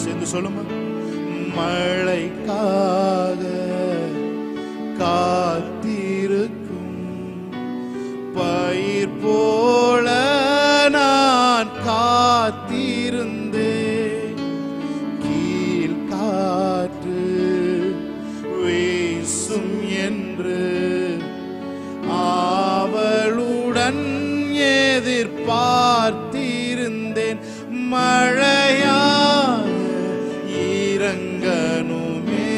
சேர்ந்து சொல்லுங்க. மழைக்காக காத்திருக்கும் பயிர் போல நான் காத்திருந்தேன். கீழ் காற்று வீசும் என்று ஆவலுடன் எதிர்பார்த்திருந்தேன். மழையாக இறங்கணுமே,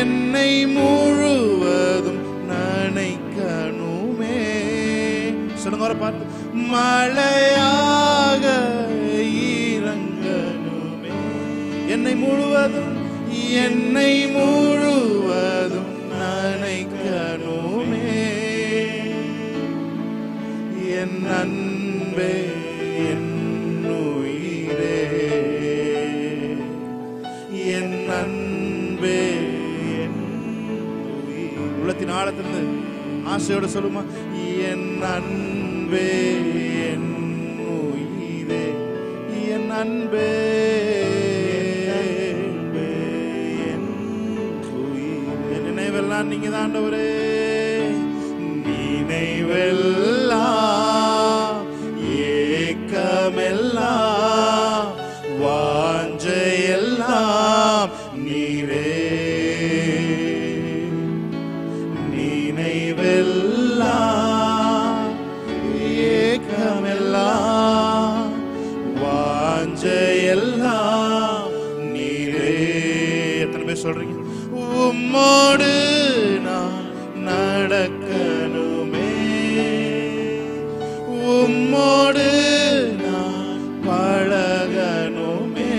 என்னை முழுவதும் நனைக்கணுமே. சொல்லுங்க ஒரு பாட்டு. மழையாக இறங்கணுமே, என்னை முழுவதும் நனைக்கணுமே. என் அன்பே என் உயிரே, என் அன்பே என் உயிரே. உள்ளத்தின் ஆழத்திலிருந்து ஆசையோட சொல்லுமா. என் அன்பே என் உயிரே, என் அன்பே என் உயிரே. நினைவெல்லாம் நீங்க தான் ஆண்டவரே. நினைவெல்லாம் ஏக்கமெல்லாம் வாஞ்சையெல்லாம் நீரே. நினைவெல்லாம் ஏக்கமெல்லாம் வாஞ்சையெல்லாம் நீரே. எத்தனை பேர் சொல்றீங்க? உம்மோடு நான் நடக்கணுமே, உம்மோடு நான் பழகணுமே,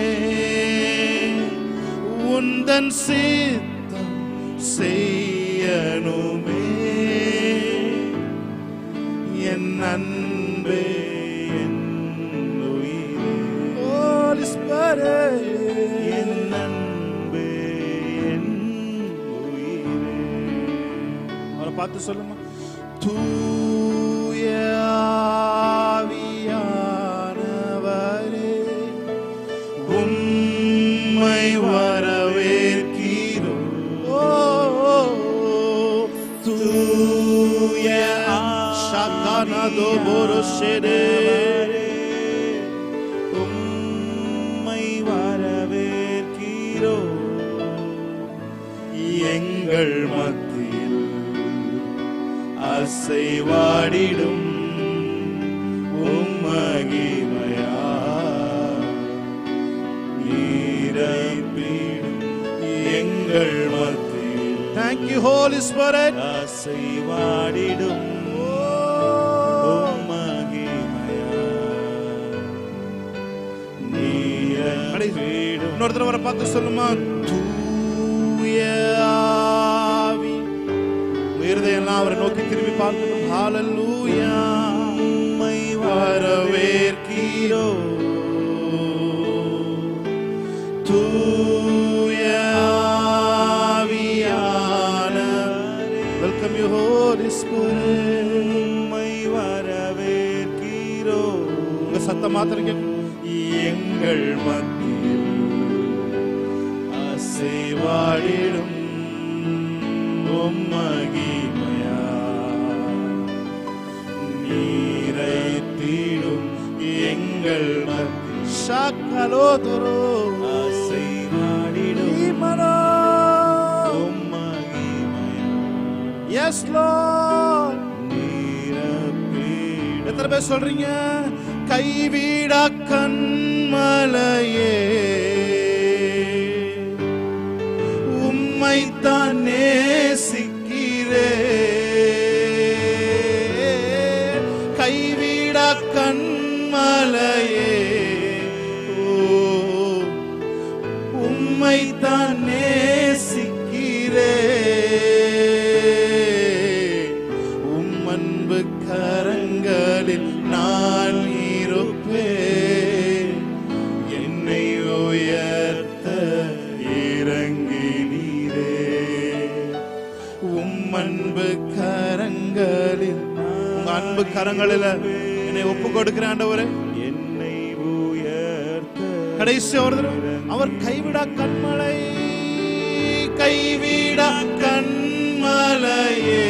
உந்தன் சித்தம் செய்யணுமே. என் அன்பே என் உயிரே, Holy Spirit, என் அன்பே என் உயிரே. அவரை பார்த்து சொல்லுமா. தூய ஆவியானவரே, உம்மை வரவேற்கிறோம். தூய உம்மை வரவேற்கிறோம். எங்கள் மத்தியில் அசைவாடிடும் உம்மகிமையா நீரைப்பீடும் எங்கள் மத்தியில். Thank you Holy Spirit. அசைவாடிடும் உம்மகிமையா நீரைப்பீடும். இன்னொரு தடவை பார்த்து சொல்லுமா. தூய ஆவி, இருதயெல்லாம் அவரை நோக்கி திரும்பி பார்க்கணும். ஹalleluya. உம்மை வரவேற்கிறோம். தூய ஆவியானவரே, welcome you Holy Spirit. உம்மை வரவேற்கிறோம். உங்க சத்தம் மாத்திரம் கேட்கும். எங்கள் மத்தியில் அசைவாடிடும் உம்மகிமையா நீரைத்தீடும் எங்கள் மத்தியில். ஷாக்கலோதுரோ அசைவாடிடும் உம்மகிமையா. Yes Lord. நீரப்பீடும். எத்தனை பேர் சொல்றீங்க? கைவிடா கண்மலையே, உம்மைத்தான் நேசிக்கிறேன். கைவிடா கண்மலையே, உம்மைத்தான் நேசிக்கிறேன். உம் அன்பு கரங்களில் நான் இருப்பேன். என்னை உயர்த்த இறங்கினீரே. உம் அன்பு கரங்களில், உங்க அன்பு கரங்களில் என்னை ஒப்பு கொடுக்கிறேன் ஆண்டவரே. கடைசி ஒரு தடவை. அவர் கைவிடா கண்மலை, கைவிடா கண்மலையே,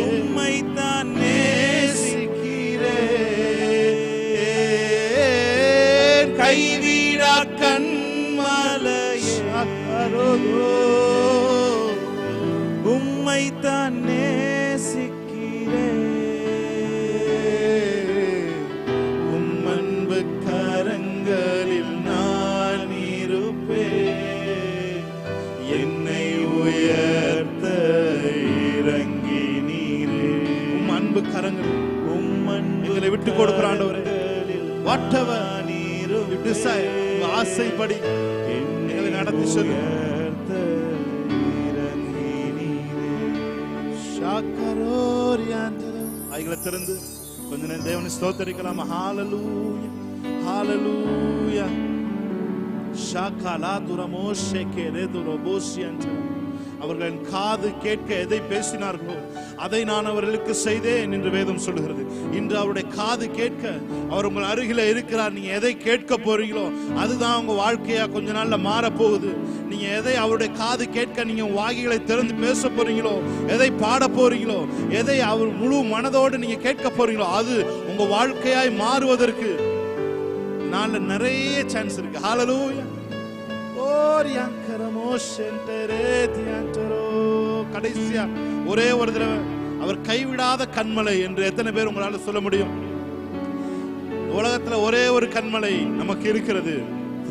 உம்மைத்தான் நேசிக்கிறேன். கைவிடா கண்மலையே, உம்மைத்தான் நேசிக்கிறேன். உம்மன்பு கரங்களில் நான் இருப்பேன். என்னை உயர்த்த இறங்கி நீரே. உம் அன்பு கரங்கள், எங்களை விட்டு கொடுக்கிற ஆண்டவரே, whatever you desire, உங்க ஆசைப்படி எங்களை நடத்தி சொல்லுங்க. ஐகளை திறந்து கொஞ்ச நேரம் தேவனை ஸ்தோத்தரிக்கலாம். ஹalleluya hallelujah ஷாகாலா துரமோஷே கேரேதுரோபோசியன்ட. அவர்களின் காது கேட்க எதை பேசினார்களோ அதை நான் அவர்களுக்கு செய்தேன் என்று வேதம் சொல்கிறது. இன்று அவருடைய காது கேட்க அவர் உங்கள் அருகில இருக்கிறார். நீங்க எதை கேட்க போறீங்களோ அதுதான் உங்க வாழ்க்கையா கொஞ்ச நாள்ல மாற போகுது. நீங்க எதை அவருடைய காது கேட்க நீங்க வாய்களை திறந்து பேச போறீங்களோ, எதை பாட போறீங்களோ, எதை அவர் முழு மனதோடு நீங்க கேட்க போறீங்களோ அது உங்க வாழ்க்கையாய் மாறுவதற்கு நாள்ல நிறைய சான்ஸ் இருக்கு. ஹalleluya கடைசியா ஒரே ஒரு தடவை அவர் கைவிடாத கண்மலை என்று எத்தனை பேர் உங்களால சொல்ல முடியும்? உலகத்துல ஒரே ஒரு கண்மலை நமக்கு இருக்கிறது,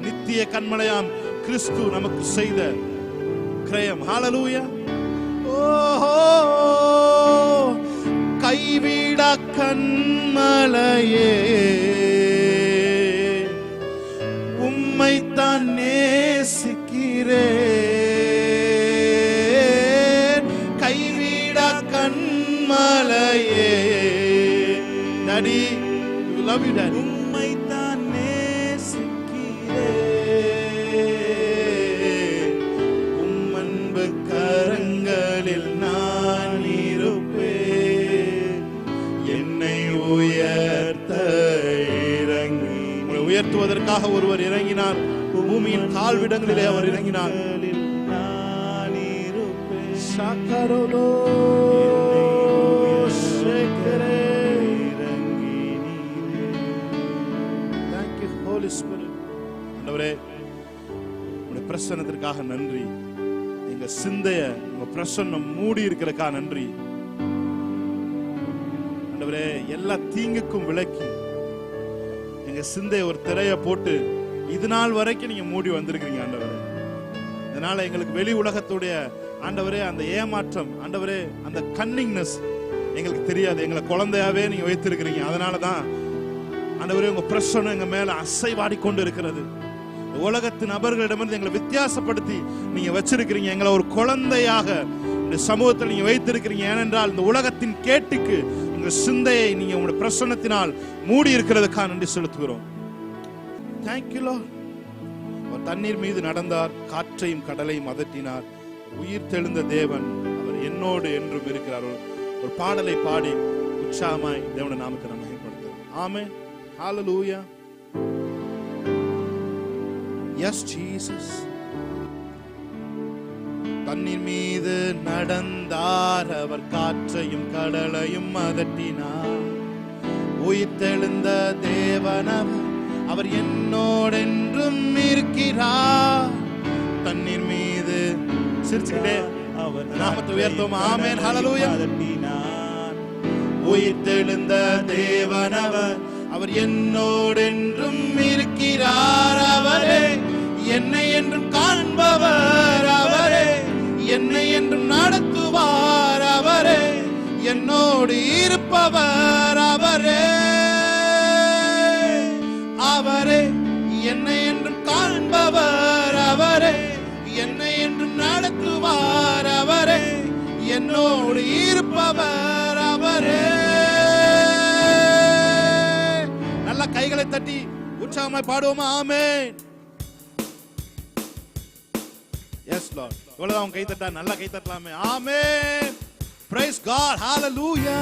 நித்திய கண்மலையாம் கிறிஸ்து நமக்கு செய்த கிரயம். ஹalleluya ஓஹோ கைவிடா கண்மலையே, உம்மைத்தான் நேசிக்கிறேன். கைவிடா கண்மலையே. Daddy you love you daddy. உம்மைத்தான் நேசிக்கிறேன். உம்மன்பு கரங்களில் நான் இருப்பேன். என்னை உயர்த்த இறங்கி. உங்களை உயர்த்துவதற்காக ஒருவர் இறங்கினார். பூமியின் கால்விடங்களிலே அவர் இறங்கினார். சாக்கரோலோ ஷேக்கரே. Thank you Holy Spirit. ஆண்டவரே உங்களுடைய பிரசன்னத்திற்காக நன்றி. எங்க சிந்தைய உங்க பிரசன்னம் மூடி இருக்கிறதுக்காக நன்றி. ஆண்டவரே எல்லா தீங்குக்கும் விலக்கி எங்க சிந்தைய ஒரு திரைய போட்டு இது நாள் வரைக்கும் நீங்க மூடி வந்திருக்கீங்க ஆண்டவரே. இதனால எங்களுக்கு வெளி உலகத்துடைய ஆண்டவரே அந்த ஏமாற்றம், ஆண்டவரே அந்த கன்னிங்னஸ் எங்களுக்கு தெரியாது. எங்களை குழந்தையாவே நீங்க வைத்திருக்கிறீங்க. அதனாலதான் ஆண்டவரே உங்க பிரசன்னம் எங்க மேல அசைவாடி கொண்டு இருக்கிறது. உலகத்து நபர்களிடமிருந்து எங்களை வித்தியாசப்படுத்தி நீங்க வச்சிருக்கிறீங்க. எங்களை ஒரு குழந்தையாக இந்த சமூகத்தில் நீங்க வைத்திருக்கிறீங்க. ஏனென்றால் இந்த உலகத்தின் கேட்டுக்கு எங்க சிந்தையை நீங்க உங்களுடைய பிரசன்னத்தினால் மூடி இருக்கிறதுக்காக நன்றி செலுத்துகிறோம். Thank you Lord. அவர் தண்ணீர் மீது நடந்தார், காற்றையும் கடலையும் அதட்டினார். உயிர் தெழுந்த தேவன் அவர் என்னோடு என்றும் இருக்கிறார். ஒரு பாடலை பாடி உற்சாகமாய் தேவனுடைய நாமத்தை நம்ம மகிமைப்படுத்துவோம். ஆமென் ஹalleluya yes Jesus. தண்ணீர் மீது நடந்தார், அவர் காற்றையும் கடலையும் அதட்டினார். உயிர் தெழுந்த தேவனவர் அவர் என்னோடென்றும் இருக்கிறார். தண்ணீர் மீது சிரிச்சுக்கிட்டே அவர் நாமத்தை உயர்த்துவோம். ஆமென் ஹalleluya. உயிர் தெழுந்த தேவனவர் அவர் என்னோடென்றும் இருக்கிறார். அவரே என்னை என்றும் காண்பவர், அவரே என்னை என்றும் நடத்துவார், அவரே என்னோடு இருப்பவர், அவரே அவரே என்னை என்றும் காண்பவர், அவரே என்னை என்றும் நடத்துவார், அவரே என்னோடு இருப்பவர், அவரே. நல்ல கைகளை தட்டி உற்சாகமாய் பாடுவோமா? ஆமென். Yes Lord. இவ்வளவுதான் கை தட்டா, நல்லா கை தட்டலாமே. ஆமென். Price God. ஹalleluya.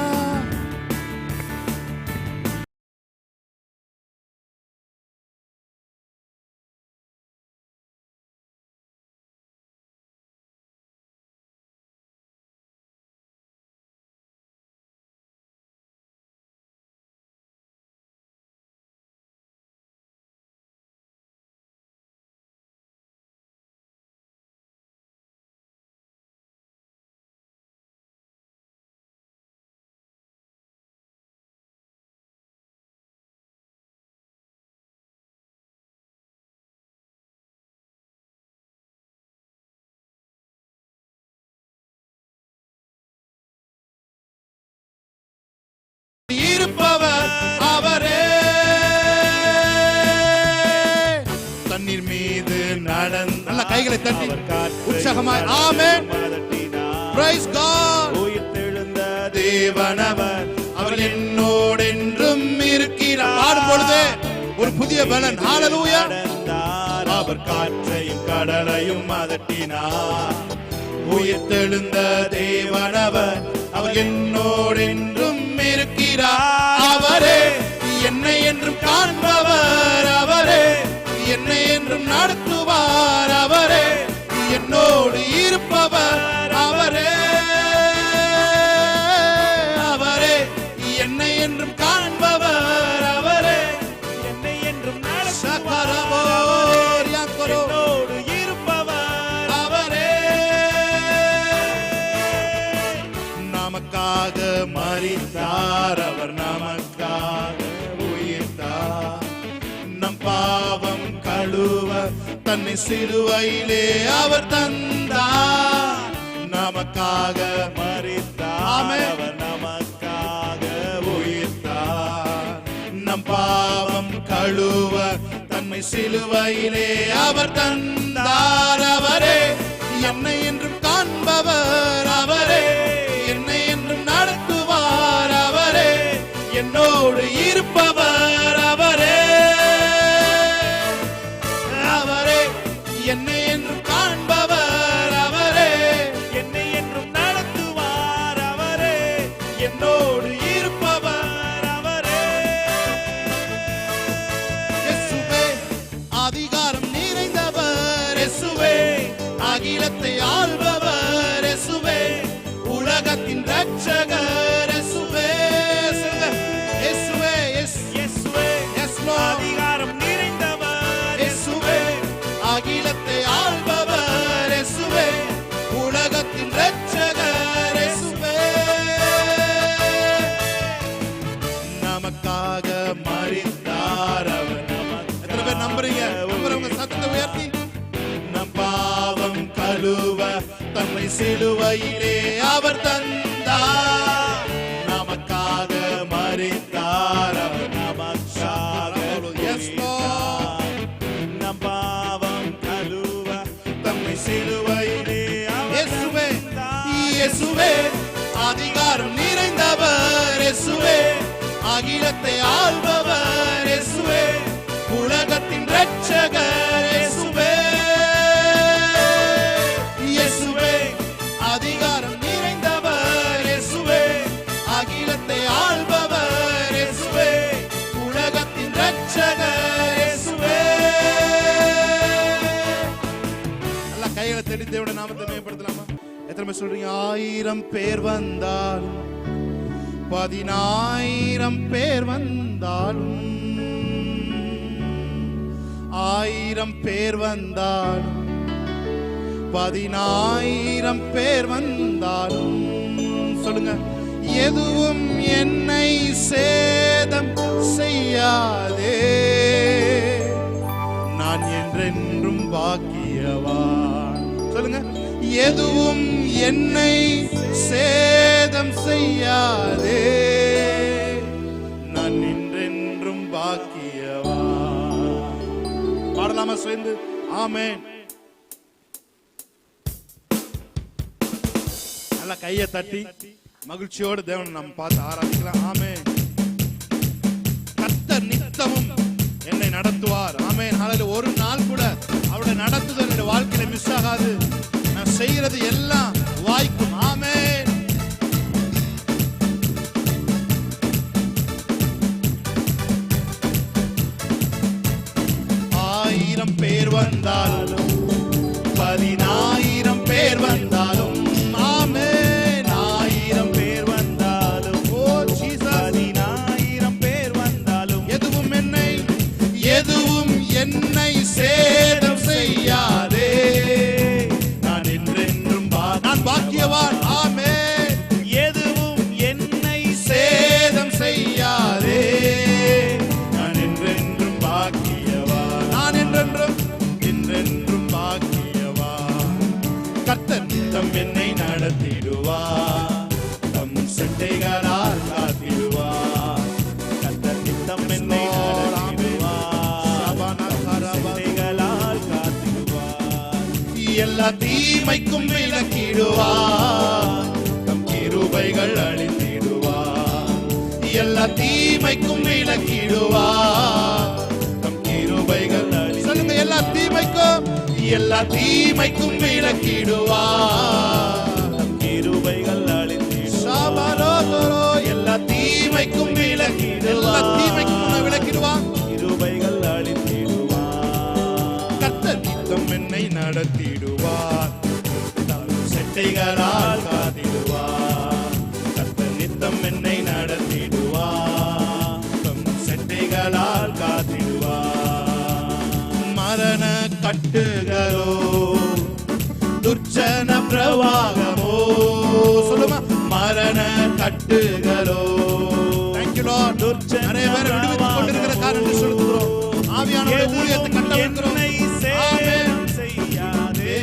தட்டி அவர் காற்றையும் உற்சாகமாய் ஆமென். அதட்டினார். Praise God. உயிர்த்தெழுந்த தேவனவர் அவர் என்னோடு என்றும் இருக்கிறார். பாடும் பொழுது ஒரு புதிய பலன். ஹalleluya. நடந்தார். அவர் காற்றையும் கடலையும் அதட்டினார். உயிர்த்தெழுந்த தேவனவர் அவர் என்னோடு என்றும் இருக்கிறார். அவரே என்னை என்றும் காண்பவர், அவரே என்னை என்றும் நடத்துவார், அவரே என்னோடு இருப்பவர், அவரே அவரே என்னை என்றும் காண்பவர், அவரே என்னை என்றும் சகரவோர் யாக்கரோ என்னோடு இருப்பவர் அவரே நமக்காக மரித்தார், அவர் நமக்காக உயிர்த்தார். நம் பாவம் கழுவ தன்னை சிலுவையிலே அவர் தந்தார். நமக்காக மரித்தார். ஆமென். அவர் நமக்காக உயிர்த்தார். நம் பாவம் கழுவ தன்னை சிலுவையிலே அவர் தந்தார். அவரே என்னை என்றும் காண்பவர், அவரே என்னை என்றும் நடத்துவார், அவரே என்னோடு இருப்பவர், அவரே அவரே என்னை என்றும் காண்பவர், அவரே என்னை என்றும் நடத்துவார். அவரே என்னோடு இருப்பவர், அவரே இயேசுவே அதிகாரம் நிறைந்தவர், இயேசுவே அகிலத்தை ஆள்பவர், இயேசுவே உலகத்தின் ரட்சகர், இயேசுவே சொல்லுங்க. இயேசுவே இயேசுவே எஸ் லார்ட். அதிகாரம் நிறைந்தவர். இயேசுவே அகிலத்தை ஆள்பவர், இயேசுவே உலகத்தின் ரட்சகர், இயேசுவே நமக்காக மரித்தார், அவர் நமக்காக. எத்தனை பேர் நம்புறீங்க? நம்புறவங்க சத்தத்தை உயர்த்தி. நம் பாவம் கழுவ தம்மை சிலுவையிலே அவர் தந்தார். நமக்காக மரித்தார், அவர் நமக்காக Yes, Lord. நம் பாவம் கழுவ தம்மை சிலுவையிலே அவர் இயேசுவே தந்தார். இயேசுவே அதிகாரம் நிறைந்தவர், இயேசுவே அகிலத்தை ஆள்பவர், இயேசுவே உலகத்தின் ரட்சகர், இயேசுவே இயேசுவே அதிகாரம் நிறைந்தவர், இயேசுவே அகிலத்தை ஆள்பவர், இயேசுவே உலகத்தின் ரட்சகர், இயேசுவே. நல்லா கைகளை தட்டி தேவனுடைய நாமத்தை மேம்படுத்தலாமா? எத்தனை பேர் சொல்றீங்க? 1000 பேர் வந்தாலும் 10000 பேர் வந்தாலும் 1000 பேர் வந்தாலும் 10000 பேர் வந்தாலும் சொல்லுங்க, எதுவும் என்னை சேதம் செய்யாதே, நான் என்றென்றும் பாக்கியவான். சொல்லுங்க, எதுவும் என்னை சேதம் செய்யாதே, நான் என்றென்றும் பாக்கியவான். பாடலாமா சேர்ந்து? ஆமென். நல்லா கையை தட்டி மகிழ்ச்சியோடு தேவனை நம்ம பார்த்து ஆராதிக்கலாம். ஆமென். கர்த்தர் நித்தமும் என்னை நடத்துவார். ஆமென். ஹalleluya. ஒரு நாள் கூட அவருடைய நடத்துதல் என்னுடைய வாழ்க்கையில மிஸ் ஆகாது. நான் செய்யறது எல்லாம் வாய்க்கும். ஆமென். ஆயிரம் பேர் வந்தாலும் 10000 பேர் வந்தாலும் ஆமென். 1000 பேர் வந்தாலும் ஓ ஜீசஸ் 10000 பேர் வந்தாலும் எதுவும் என்னை சேதம் செய்யாதே, நான் என்றென்றும் நான் பாக்கியவான். ஆமென். எதுவும் என்னை சேதம் செய்யாதே, நான் என்றென்றும் பாக்கியவான். நான் என்றென்றும் தீமைக்கும் விலக்கிடுவார், தம் கிருபைகள் அளித்திடுவார். எல்லா தீமைக்கும் விலக்கிடுவார், தம் கிருபைகள் சொல்லுங்க. எல்லா தீமைக்கும் விலக்கிடுவார், தம் கிருபைகள் அளித்திடுவார். எல்லா தீமைக்கும் விலக்கிடுவார், கிருபைகள் அளித்திடுவார். கர்த்தர் நித்தம் என்னை நடத்திடுவார், தம் செட்டைகளால் காத்திடுவார். கர்த்தர் நித்தம் என்னை நடத்திடுவார், தம் செட்டைகளால் காத்திடுவார். மரண கட்டுகளோ துர்ச்சன பிரவாகமோ, சொல்லுமா, மரண கட்டுகளோ. Thank you Lord. நிறைய பேர் விடுவித்துக் கொண்டிருக்கிற காரணத்தை சொல்லுகிறோம். ஆவியானவருடைய ஊழியத்தை கட்டவிழ்க்கிறோம். சேதம் செய்யாதே,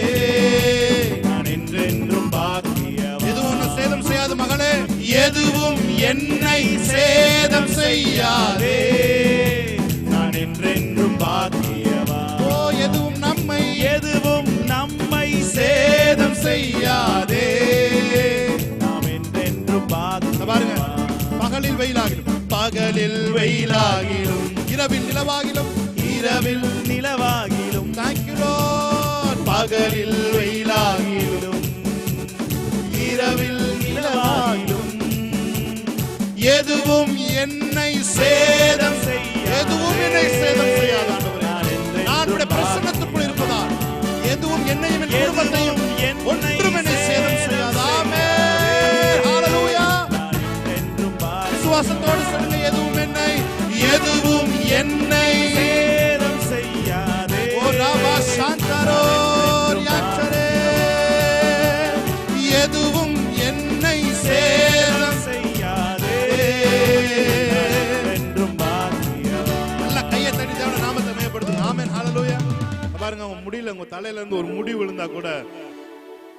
நான் என்றென்றும் பாக்கியவான். எதுவும் உன்னை சேதம் செய்யாது மகளே, எதுவும் என்னை சேதம் செய்யாதே, நான் என்றென்றும் பாக்கியவான். ஓ எதுவும் நம்மை சேதம் செய்யாதே. நாம் என்றென்றும் பாருங்க, பகலில் வெயிலாகிலும் இரவில் நிலவாகிலும் Thank you Lord. பகலில் வெயிலாகிலும் இரவில் நிலவாகிலும் எதுவும் என்னை சேதம் செய்யாது ஆண்டவரே. நான் உம்முடைய பிரசன்னத்துக்குள் இருப்பதால் எதுவும் என்னையும் என் குடும்பத்தையும் ஒன்றும் என்னை சேதம் செய்யாது. ஆமென். ஹalleluya. விசுவாசத்தோடு சொல்லுங்க, எதுவும் என்னை சேதம் செய்யாதே. ஓ ராமா சாந்தரோ யாச்சரே, எதுவும் என்னை சேதம் செய்யாதே, என்றும் பாக்கியவான். நல்ல கையை தட்டி தேவனுடைய நாமத்தை மேம்படுத்துங்க. ஆமென். ஹalleluya. பாருங்க, உங்க முடியல, உங்க தலையில இருந்து ஒரு முடி விழுந்தா கூட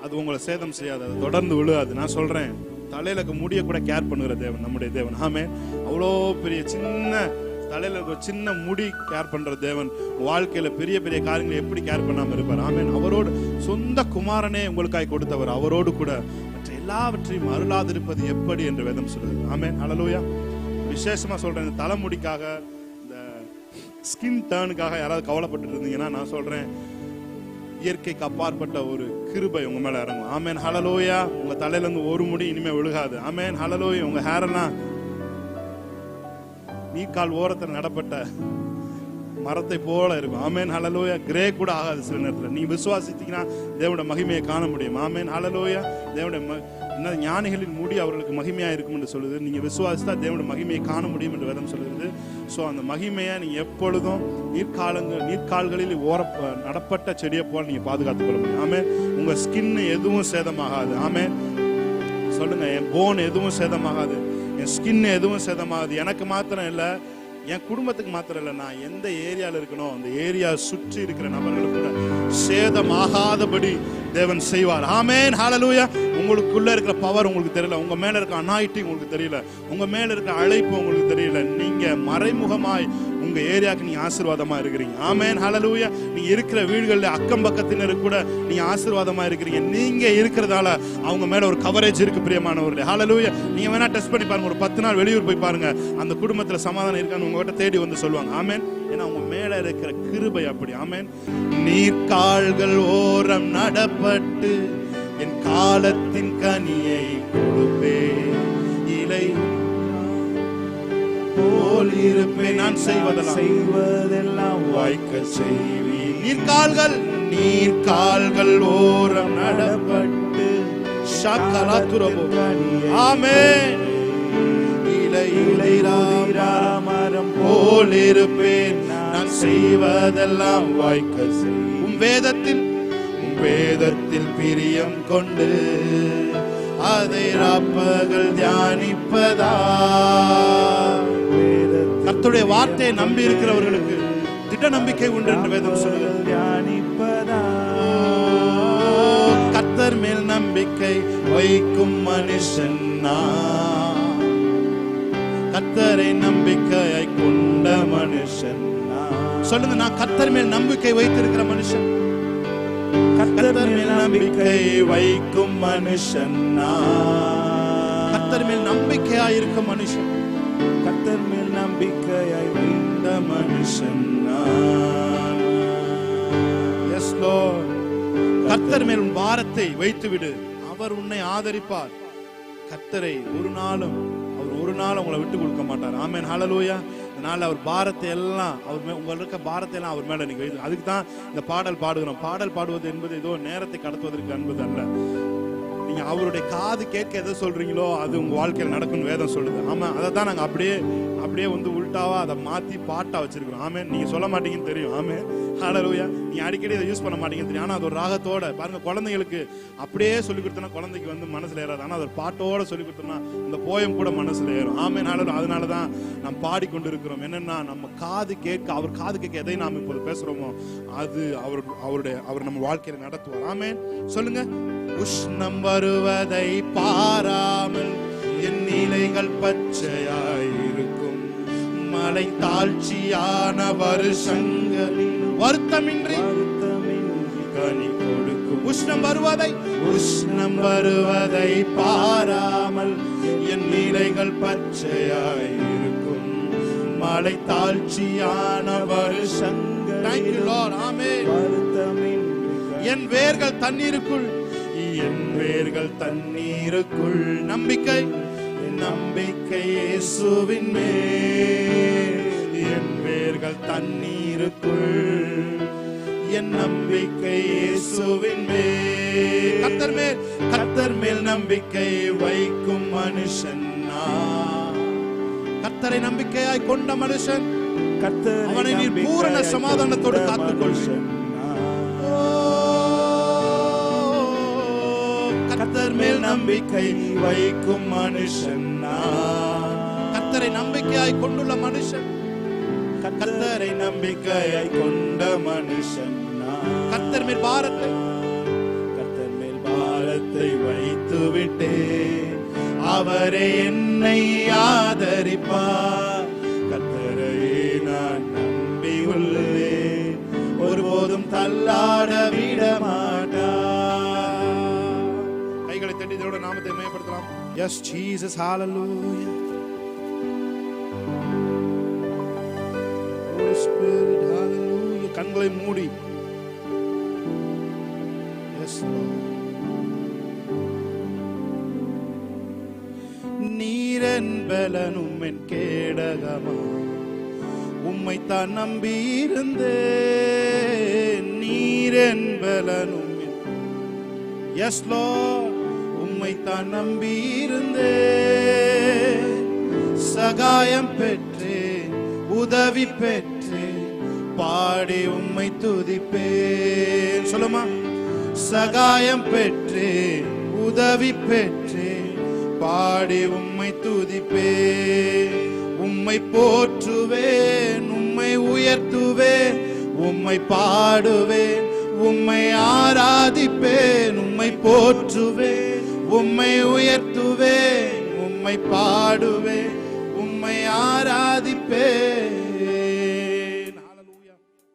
அது உங்களை சேதம் செய்யாது, அது தொடர்ந்து விழுகாது. நான் சொல்றேன், தலையில முடிய கூட கேர் பண்ணுகிற தேவன் நம்முடைய தேவன். ஆமென். அவ்வளோ பெரிய சின்ன தலையில ஒரு சின்ன முடி கேர் பண்ற தேவன் வாழ்க்கையில பெரிய பெரிய காரியங்களை எப்படி கேர் பண்ணாம இருப்பார். ஆமென். அவரோடு சொந்த குமாரனே உங்களுக்காய் கொடுத்தவர், அவரோடு கூட மற்ற எல்லாவற்றையும் அருளாதிருப்பது எப்படி என்று வேதம் சொல்லுது. ஆமென். ஹalleluya. விசேஷமா சொல்றேன், இந்த தலைமுடிக்காக, இந்த ஸ்கின் டர்னுக்காக யாராவது கவலைப்பட்டு இருந்தீங்கன்னா நான் சொல்றேன், இயற்கைக்கு அப்பாற்பட்ட ஒரு கிருபை உங்க மேல இறங்கும். ஆமென். ஹalleluya. உங்க தலையில இருந்து ஒரு முடி இனிமே விழுகாது. ஆமென். ஹalleluya. உங்க ஹேர் எல்லாம் நீக்கால் ஓரத்தில் நடப்பட்ட மரத்தை போல இருக்கும். ஆமென். ஹalleluya. கிரே கூட ஆகாது சில நேரத்தில். நீ விசுவாசித்தீங்கன்னா தேவனுடைய மகிமையை காண முடியும். ஆமென். ஹalleluya. தேவனுடைய ஞானிகளின் முடி அவர்களுக்கு மகிமையா இருக்கும் என்று சொல்லுது. நீங்க விசுவாசித்தா தேவனுடைய மகிமையை காண முடியும் என்று வேதம் சொல்லுகிறது. ஸோ அந்த மகிமையை நீங்க எப்பொழுதும் நீர்கால்களில் நடப்பட்ட செடியை போல நீங்க பாதுகாத்துக் கொள்ள முடியும். ஆமென். உங்க ஸ்கின் எதுவும் சேதமாகாது. ஆமென். சொல்லுங்க, என் போன் எதுவும் சேதமாகாது, என் ஸ்கின் எதுவும் சேதமாகாது. எனக்கு மாத்திரம் இல்லை, என் குடும்பத்துக்கு மாத்திரம் இல்லை, நான் எந்த ஏரியாவில் இருக்கணும் அந்த ஏரியா சுற்றி இருக்கிற நபர்களுக்கு கூட சேதமாகாதபடி தேவன் செய்வார். ஆமென். ஹalleluya. உங்களுக்குள்ள இருக்கிற பவர் உங்களுக்கு தெரியல, உங்க மேல இருக்க அனாயிட்டிங் உங்களுக்கு தெரியல, உங்க மேல இருக்க அழைப்பு உங்களுக்கு தெரியல. நீங்க மறைமுகமாய் உங்க ஏரியாவுக்கு நீங்க ஆசீர்வாதமா இருக்கிறீங்க. ஆமென். ஹalleluya. நீங்க இருக்கிற வீடுகளில் அக்கம் பக்கத்தினருக்கு கூட நீங்க ஆசீர்வாதமா இருக்கிறீங்க. நீங்க இருக்கிறதால அவங்க மேல ஒரு கவரேஜ் இருக்கு பிரியமானவர்களே. ஹalleluya. நீங்க வேணா டெஸ்ட் பண்ணி பாருங்க, ஒரு 10 நாள் வெளியூர் போய் பாருங்க, அந்த குடும்பத்துல சமாதானம் இருக்கான்னு உங்ககிட்ட தேடி வந்து சொல்லுவாங்க. ஆமென். ஏன்னா உங்க மேல இருக்கிற கிருபை அப்படி. ஆமென். நீர்கால்கள் ஓரம் நடப்பட்டு என் காலத்தின் கனியை கொடுப்பேன், இலை போல் இருப்பேன், நான் செய்வதெல்லாம் வாய்க்க செய்வேன். நீர்கால்கள் ஓரம் நடப்பட்டு ஷக்கலத்துரபோ. ஆமென். இலை ராமரம் போல் இருப்பேன், நான் செய்வதெல்லாம் வாய்க்க செய்வேன். உம் வேதத்தில் பிரியம் கொண்டு அதை ராப்பகல் தியானிப்பதா. கர்த்தருடைய வார்த்தையை நம்பி இருக்கிறவர்களுக்கு திட நம்பிக்கை உண்டு என்று வேதம் சொல்லுகிறது. தியானிப்பதா. கர்த்தர் மேல் நம்பிக்கை வைக்கும் மனுஷன் நான், கர்த்தரை நம்பிக்கையை கொண்ட மனுஷன். சொல்லுங்க, நான் கர்த்தர் மேல் நம்பிக்கை வைத்திருக்கிற மனுஷன். கர்த்தர் மேல் நம்பிக்கை வைக்கும் மனுஷன் நான். கர்த்தர் மேல் நம்பிக்கையாயிருக்கும் மனுஷன், கர்த்தர் மேல் நம்பிக்கையாய் வைத்த மனுஷன் நான். Yes Lord. கர்த்தர் மேல் உன் பாரத்தை வைத்து விடு, அவர் உன்னை ஆதரிப்பார். கர்த்தரை ஒரு நாளும் உங்களை விட்டு கொடுக்க மாட்டார். ஆமென், ஹல்லேலூயா. அதனால அவர் பாரத்தை எல்லாம் உங்களுக்கு இருக்க பாரத்தை எல்லாம் அவர் மேல நீங்க வைத்து, அதுக்கு தான் இந்த பாடல் பாடுகிறோம். பாடல் பாடுவது என்பது ஏதோ நேரத்தை கடத்துவதற்கு என்பது அல்ல. நீங்க அவருடைய காது கேட்க எதை சொல்றீங்களோ அது உங்க வாழ்க்கையில் நடக்கும் வேதம் சொல்லுது. ஆமா, அதை தான் நாங்க அப்படியே வந்து உல்டாவா அதை மாத்தி பாட்டா வச்சிருக்கிறோம். ஆமே, நீங்க சொல்ல மாட்டீங்கன்னு தெரியும். ஆமே, ஹல்லேலூயா. நீங்க அடிக்கடி இதை யூஸ் பண்ண மாட்டீங்கன்னு தெரியும். ஆனா அது ஒரு ராகத்தோட பாருங்க. குழந்தைகளுக்கு அப்படியே சொல்லி கொடுத்தோம்னா குழந்தைக்கு வந்து மனசுல ஏறாது. ஆனா அது ஒரு பாட்டோட சொல்லி கொடுத்தோம்னா அந்த போயம் கூட மனசுல ஏறும். ஆமே, ஹல்லேலூயா. அதனாலதான் நாம் பாடிக்கொண்டு இருக்கிறோம். என்னன்னா நம்ம காது கேட்க, அவர் காது கேட்க எதை நாம் இப்போது பேசுறோமோ அது அவர் நம்ம வாழ்க்கையில நடத்துவார். ஆமே, சொல்லுங்க. உஷ்ணம் வருவதை பாராமல் என் நிலைகள் பச்சையாயிருக்கும், மலை தாழ்ச்சியான வருஷங்களில் வருத்தமின்றி கனி கொடுக்கும். உஷ்ணம் வருவதை பாராமல் என் நிலைகள் பச்சையாயிருக்கும், மலை தாழ்ச்சியான வருஷங்கள். Thank you Lord. ஆமென். என் வேர்கள் தண்ணீருக்குள், நம்பிக்கை இயேசுவின் மேல். என் வேர்கள் தண்ணீருக்குள், என் நம்பிக்கை இயேசுவின் மேல். கர்த்தர் மேல் நம்பிக்கை வைக்கும் மனுஷன் நான். கர்த்தரை நம்பிக்கையாய் கொண்ட மனுஷன், அவனை நீர் பூரண சமாதானத்தோடு காத்துக்கொள்ளும். கர்த்தர் மேல் நம்பிக்கை வைக்கும் மனுஷன் நான். கர்த்தரை நம்பிக்கையாய் கொண்டுள்ள மனுஷன், கர்த்தரை நம்பிக்கையாய் கொண்ட மனுஷன் நான். கர்த்தர் மேல் பாரத்தை வைத்து விட்டேன், அவரே என்னை ஆதரிப்பார். கர்த்தரையே நான் நம்பி உள்ளேன், ஒருபோதும் தள்ளாட விட மாட்டார். கைகளை தட்டி தேவனுடைய நாமத்தை மகிமைப்படுத்தலாம். Yes Jesus, hallelujah. Holy Spirit, hallelujah. கண்களை மூடி. Yes Lord. நீரன் பலனும் என் கேடகமா, உம்மைத்தான் நம்பி இருந்தேன். நீரன் பலனும், Yes Lord, உம்மைத்தான் நம்பி இருந்தேன். சகாயம் பெற்றேன், உதவி பெற்றேன், பாடி உம்மை துதிப்பேன். சொல்லுமா. சகாயம் பெற்றேன், உதவி பெற்றேன், பாடி உம்மை துதிப்பேன். உம்மை போற்றுவேன், உம்மை உயர்த்துவேன், உம்மை பாடுவேன், உம்மை ஆராதிப்பேன். உம்மை போற்றுவேன், உம்மை உயர்த்துவேன், உம்மை பாடுவேன், உம்மை ஆராதிப்பேன்.